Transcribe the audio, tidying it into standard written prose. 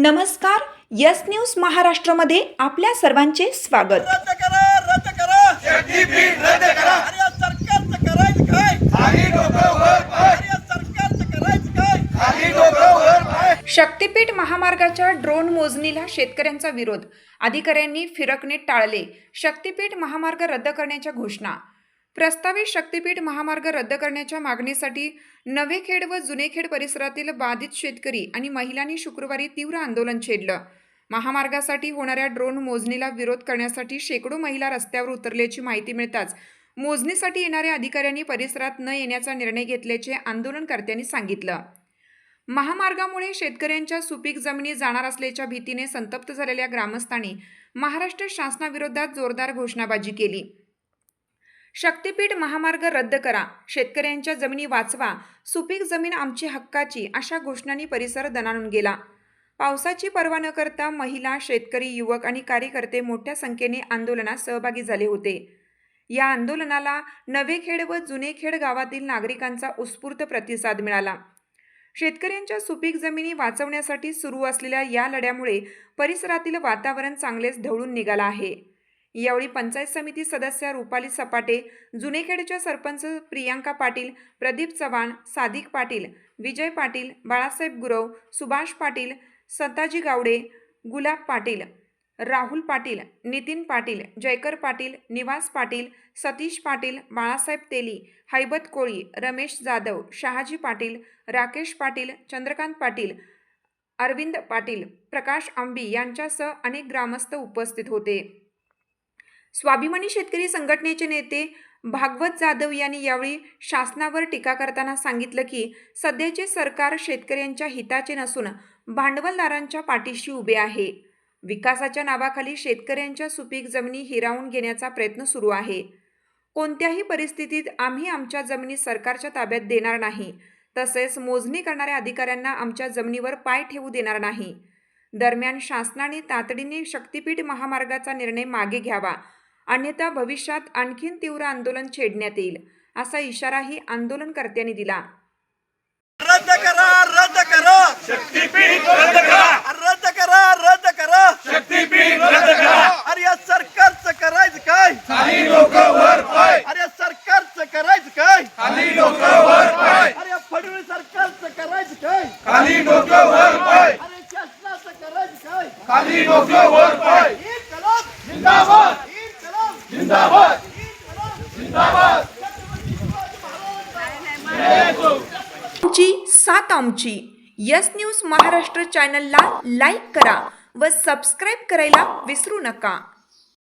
नमस्कार, yes news महाराष्ट्रमध्ये आपल्या सर्वांचे स्वागत. रद्द करा शक्तीपीठ रद्द करा. अरे सरकारचं करायचं काय? खाली डोकं वर पाय. अरे सरकारचं करायचं काय? खाली डोकं वर पाय. शक्तीपीठ महामार्गाच्या ड्रोन मोजणीला शेतकऱ्यांचा विरोध. अधिकाऱ्यांनी फिरकणे टाळले. शक्तीपीठ महामार्ग रद्द करण्याच्या घोषणा. प्रस्तावित शक्तीपीठ महामार्ग रद्द करण्याच्या मागणीसाठी नवेखेड व जुनेखेड परिसरातील बाधित शेतकरी आणि महिलांनी शुक्रवारी तीव्र आंदोलन छेडलं. महामार्गासाठी होणाऱ्या ड्रोन मोजणीला विरोध करण्यासाठी शेकडो महिला रस्त्यावर उतरल्याची माहिती मिळताच मोजणीसाठी येणाऱ्या अधिकाऱ्यांनी परिसरात न येण्याचा निर्णय घेतल्याचे आंदोलनकर्त्यांनी सांगितलं. महामार्गामुळे शेतकऱ्यांच्या सुपीक जमिनी जाणार असल्याच्या भीतीने संतप्त झालेल्या ग्रामस्थांनी महाराष्ट्र शासनाविरोधात जोरदार घोषणाबाजी केली. शक्तीपीठ महामार्ग रद्द करा, शेतकऱ्यांच्या जमिनी वाचवा, सुपीक जमीन आमची हक्काची अशा घोषणांनी परिसर दणाणून गेला. पावसाची पर्वा न करता महिला, शेतकरी, युवक आणि कार्यकर्ते मोठ्या संख्येने आंदोलनात सहभागी झाले होते. या आंदोलनाला नवेखेड व जुनेखेड गावातील नागरिकांचा उत्स्फूर्त प्रतिसाद मिळाला. शेतकऱ्यांच्या सुपीक जमिनी वाचवण्यासाठी सुरू असलेल्या या लढ्यामुळे परिसरातील वातावरण चांगलेच ढवळून निघालं आहे. यावेळी पंचायत समिती सदस्य रुपाली सपाटे, जुनेखेडच्या सरपंच प्रियांका पाटील, प्रदीप चव्हाण, सादिक पाटील, विजय पाटील, बाळासाहेब गुरव, सुभाष पाटील, संताजी गावडे, गुलाब पाटील, राहुल पाटील, नितीन पाटील, जयकर पाटील, निवास पाटील, सतीश पाटील, बाळासाहेब तेली, हैबत कोळी, रमेश जाधव, शहाजी पाटील, राकेश पाटील, चंद्रकांत पाटील, अरविंद पाटील, प्रकाश आंबी यांच्यासह अनेक ग्रामस्थ उपस्थित होते. स्वाभिमानी शेतकरी संघटनेचे नेते भागवत जाधव यांनी यावेळी शासनावर टीका करताना सांगितलं की सध्याचे सरकार शेतकऱ्यांच्या हिताचे नसून भांडवलदारांच्या पाठीशी उभे आहे. विकासाच्या नावाखाली शेतकऱ्यांच्या सुपीक जमिनी हिरावून घेण्याचा प्रयत्न सुरू आहे. कोणत्याही परिस्थितीत आम्ही आमच्या जमिनी सरकारच्या ताब्यात देणार नाही, तसेच मोजणी करणाऱ्या अधिकाऱ्यांना आमच्या जमिनीवर पाय ठेवू देणार नाही. दरम्यान शासनाने तातडीने शक्तीपीठ महामार्गाचा निर्णय मागे घ्यावा, अन्यथा भविष्यात आणखीन तीव्र आंदोलन छेडण्यात येईल, असा इशाराही आंदोलनकर्त्यांनी दिला. रद्द करा शक्तीपीठ रद्द करा शक्तीपीठ रद्द करा. अरे सरकारचं करायचं काय? खाली डोकं वर पाय. अरे सरकारचं करायचं काय? खाली डोकं वर पाय. अरे फडणवीस सरकारचं करायचं काय? खाली डोकं वर पाय. अरे शासनाचं करायचं काय? खाली डोकं वर पाय. जिंदाबाद जिंदाबाद जिंदाबाद. आमची साथ आमची. यस न्यूज महाराष्ट्र चॅनलला लाईक करा व सबस्क्राईब करायला विसरू नका.